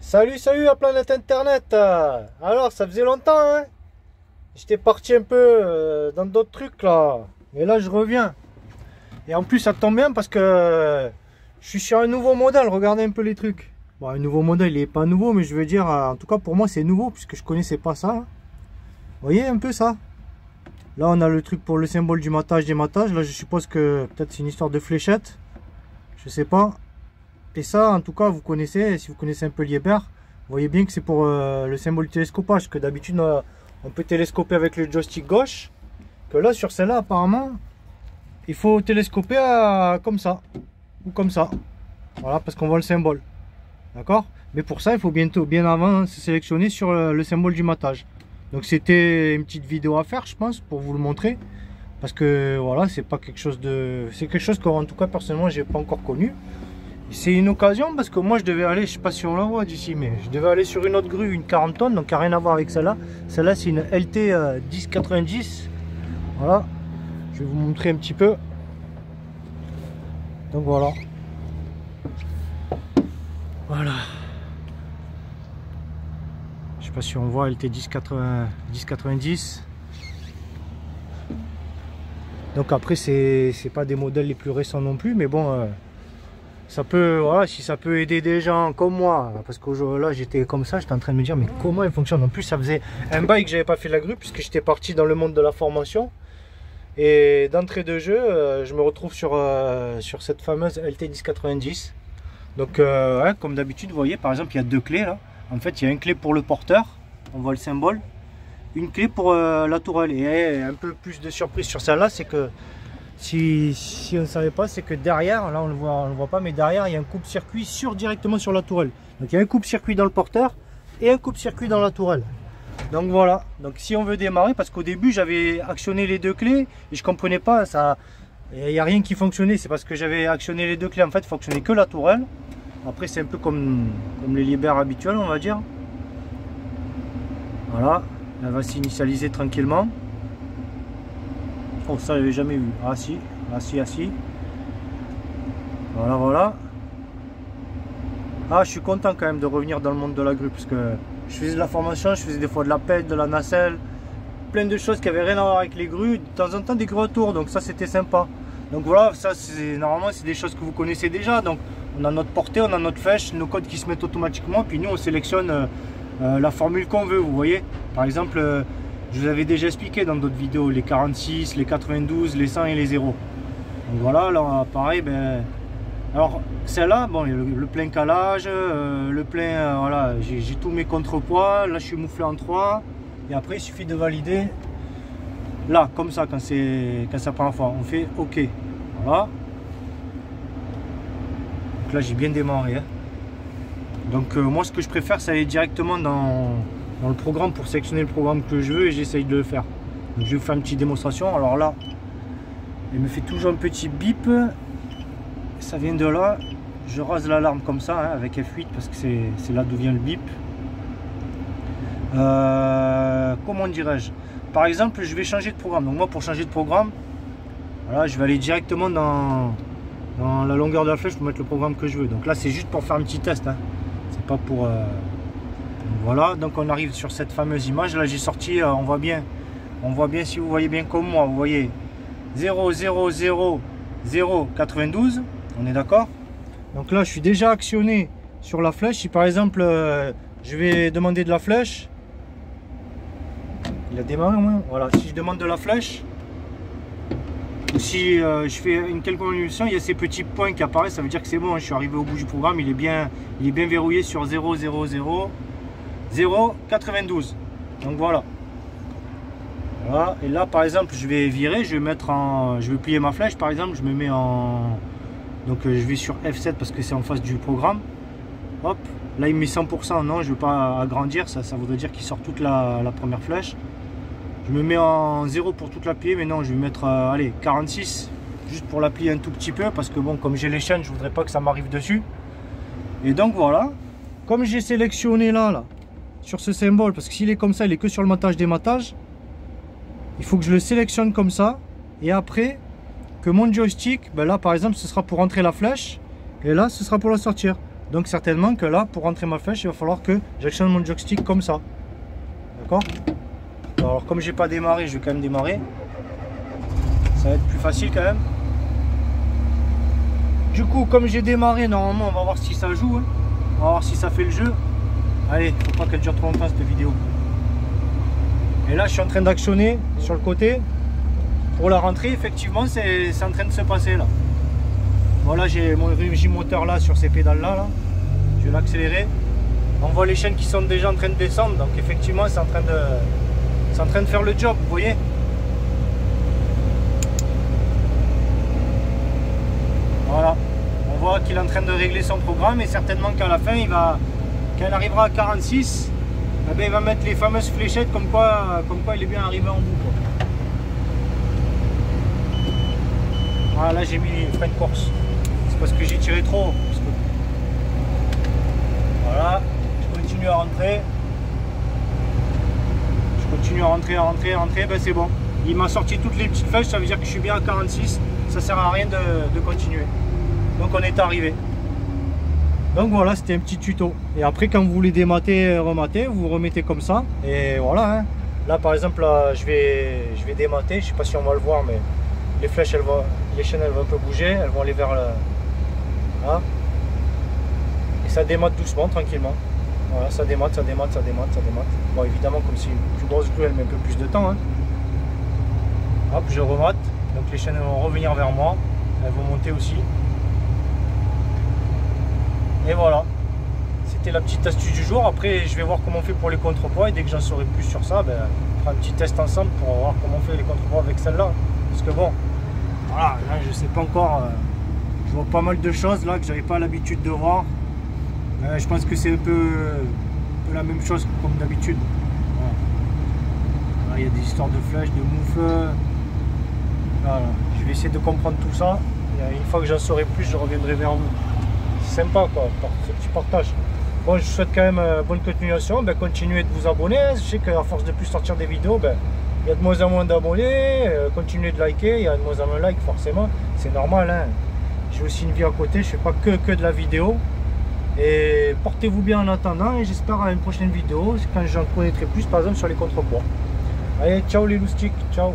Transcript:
Salut, salut la planète internet. Alors ça faisait longtemps hein. J'étais parti un peu dans d'autres trucs là. Mais là je reviens. Et en plus ça tombe bien parce que je suis sur un nouveau modèle. Regardez un peu les trucs. Bon, un nouveau modèle il est pas nouveau, mais je veux dire en tout cas pour moi c'est nouveau puisque je connaissais pas ça. Vous voyez un peu ça. Là on a le truc pour le symbole du matage, dématage. Là je suppose que peut-être c'est une histoire de fléchette. Je sais pas. Et ça, en tout cas, vous connaissez, si vous connaissez un peu Liebherr, vous voyez bien que c'est pour le symbole du télescopage, que d'habitude on peut télescoper avec le joystick gauche, que là sur celle-là apparemment, il faut télescoper comme ça, ou comme ça, voilà, parce qu'on voit le symbole, d'accord. Mais pour ça, il faut bien avant se sélectionner sur le symbole du matage. Donc c'était une petite vidéo à faire, je pense, pour vous le montrer, parce que voilà, c'est pas quelque chose de, c'est quelque chose qu'en tout cas personnellement j'ai pas encore connu. C'est une occasion parce que moi je devais aller, je sais pas si on la voit d'ici, mais je devais aller sur une autre grue, une 40 tonnes, donc il n'y a rien à voir avec celle-là. Celle-là c'est une LT 1090. Voilà, je vais vous montrer un petit peu. Donc voilà. Voilà. Je sais pas si on voit LT 1090. Donc après c'est pas des modèles les plus récents non plus, mais bon. Ça peut, voilà, si ça peut aider des gens comme moi, parce que là j'étais comme ça, j'étais en train de me dire mais comment il fonctionne. En plus ça faisait un bail que j'avais pas fait la grue puisque j'étais parti dans le monde de la formation. Et d'entrée de jeu, je me retrouve sur cette fameuse LT 1090. Donc ouais, comme d'habitude, vous voyez par exemple il y a deux clés là. En fait il y a une clé pour le porteur, on voit le symbole. Une clé pour la tourelle. Et un peu plus de surprise sur celle-là, c'est que si on ne savait pas, c'est que derrière, là on le voit pas, mais derrière il y a un coupe-circuit directement sur la tourelle. Donc il y a un coupe-circuit dans le porteur et un coupe-circuit dans la tourelle. Donc voilà, donc si on veut démarrer, parce qu'au début j'avais actionné les deux clés et je comprenais pas, ça, il n'y a rien qui fonctionnait, c'est parce que j'avais actionné les deux clés, en fait il fonctionnait que la tourelle. Après c'est un peu comme les Liebherr habituels, on va dire. Voilà, elle va s'initialiser tranquillement. Oh, ça j'avais jamais vu. Ah si, ah si, ah si. Voilà, voilà. Ah, je suis content quand même de revenir dans le monde de la grue, parce que je faisais de la formation, je faisais des fois de la pelle, de la nacelle, plein de choses qui avaient rien à voir avec les grues, de temps en temps des grues autour, donc ça c'était sympa. Donc voilà, ça c'est normalement c'est des choses que vous connaissez déjà, donc on a notre portée, on a notre flèche, nos codes qui se mettent automatiquement, puis nous on sélectionne la formule qu'on veut, vous voyez. Par exemple, je vous avais déjà expliqué dans d'autres vidéos, les 46, les 92, les 100 et les 0. Donc voilà, là pareil, ben... Alors celle-là, bon, le plein calage, le plein, voilà, j'ai tous mes contrepoids, là je suis mouflé en 3. Et après il suffit de valider, là, comme ça, quand c'est la première fois, on fait OK. Voilà. Donc là j'ai bien démarré. Hein. Donc moi ce que je préfère, c'est aller directement dans le programme pour sélectionner le programme que je veux et j'essaye de le faire. Donc, je vais vous faire une petite démonstration. Alors là, il me fait toujours un petit bip. Ça vient de là. Je rase l'alarme comme ça hein, avec F8 parce que c'est là d'où vient le bip. Comment dirais-je? Par exemple, je vais changer de programme. Donc moi, pour changer de programme, voilà, je vais aller directement dans la longueur de la flèche pour mettre le programme que je veux. Donc là, c'est juste pour faire un petit test. Hein. C'est pas pour... Voilà, donc on arrive sur cette fameuse image. Là j'ai sorti, on voit bien si vous voyez bien comme moi, vous voyez 0 0 0 0 92, on est d'accord. Donc là je suis déjà actionné sur la flèche. Si par exemple je vais demander de la flèche, il a démarré au moins. Voilà, si je demande de la flèche, ou si je fais une quelconque évolution, il y a ces petits points qui apparaissent, ça veut dire que c'est bon, hein, je suis arrivé au bout du programme, il est bien verrouillé sur 0 0 0 0 92. Donc voilà. Voilà. Et là par exemple je vais virer, je vais plier ma flèche par exemple, je me mets en... Donc je vais sur F7 parce que c'est en face du programme. Hop, là il me met 100%, non je ne veux pas agrandir, ça voudrait dire qu'il sort toute la première flèche. Je me mets en 0 pour toute la plier, mais non je vais mettre allez 46 juste pour la plier un tout petit peu parce que bon comme j'ai les chaînes je voudrais pas que ça m'arrive dessus. Et donc voilà, comme j'ai sélectionné là sur ce symbole, parce que s'il est comme ça, il est que sur le matage dématage, il faut que je le sélectionne comme ça, et après que mon joystick, ben là par exemple ce sera pour entrer la flèche, et là ce sera pour la sortir. Donc certainement que là, pour rentrer ma flèche, il va falloir que j'actionne mon joystick comme ça. D'accord? Alors comme j'ai pas démarré, je vais quand même démarrer. Ça va être plus facile quand même. Du coup, comme j'ai démarré, normalement, on va voir si ça joue. Hein. On va voir si ça fait le jeu. Allez, faut pas qu'elle dure trop longtemps cette vidéo. Et là, je suis en train d'actionner sur le côté. Pour la rentrée, effectivement, c'est en train de se passer là. Voilà, j'ai mon régime moteur là sur ces pédales là. Je vais l'accélérer. On voit les chaînes qui sont déjà en train de descendre. Donc effectivement, c'est en train de faire le job, vous voyez. Voilà. On voit qu'il est en train de régler son programme et certainement qu'à la fin, quand il arrivera à 46, eh bien, il va mettre les fameuses fléchettes comme quoi il est bien arrivé en bout, quoi. Voilà, là j'ai mis frein de course. C'est parce que j'ai tiré trop. Voilà, je continue à rentrer. Je continue à rentrer, ben c'est bon. Il m'a sorti toutes les petites flèches, ça veut dire que je suis bien à 46. Ça sert à rien de continuer. Donc on est arrivé. Donc voilà, c'était un petit tuto. Et après, quand vous voulez démater, remater, vous remettez comme ça. Et voilà. Hein. Là, par exemple, là, je vais démater. Je sais pas si on va le voir, mais les flèches, les chaînes, elles vont un peu bouger. Elles vont aller vers le... Là. Et ça démate doucement, tranquillement. Voilà, ça démate, ça démate, ça démate, ça démate. Bon, évidemment, comme c'est une plus grosse grue, elle met un peu plus de temps. Hein. Hop, je remate. Donc les chaînes vont revenir vers moi. Elles vont monter aussi. Et voilà, c'était la petite astuce du jour. Après, je vais voir comment on fait pour les contrepoids. Et dès que j'en saurai plus sur ça, ben, on fera un petit test ensemble pour voir comment on fait les contrepoids avec celle-là. Parce que bon, voilà, là, je sais pas encore. Je vois pas mal de choses là que j'avais pas l'habitude de voir. Je pense que c'est un peu la même chose comme d'habitude. Voilà. Il y a des histoires de flèches, de moufles. Voilà. Je vais essayer de comprendre tout ça. Et une fois que j'en saurai plus, je reviendrai vers vous. Sympa quoi, ce petit partage. Bon, je vous souhaite quand même bonne continuation. Ben, continuez de vous abonner. Je sais qu'à force de plus sortir des vidéos, ben, il y a de moins en moins d'abonnés. Continuez de liker, il y a de moins en moins de likes forcément. C'est normal. Hein. J'ai aussi une vie à côté, je fais pas que de la vidéo. Et portez-vous bien en attendant. Et j'espère à une prochaine vidéo quand j'en connaîtrai plus, par exemple sur les contrepoids. Allez, ciao les loustiques, ciao.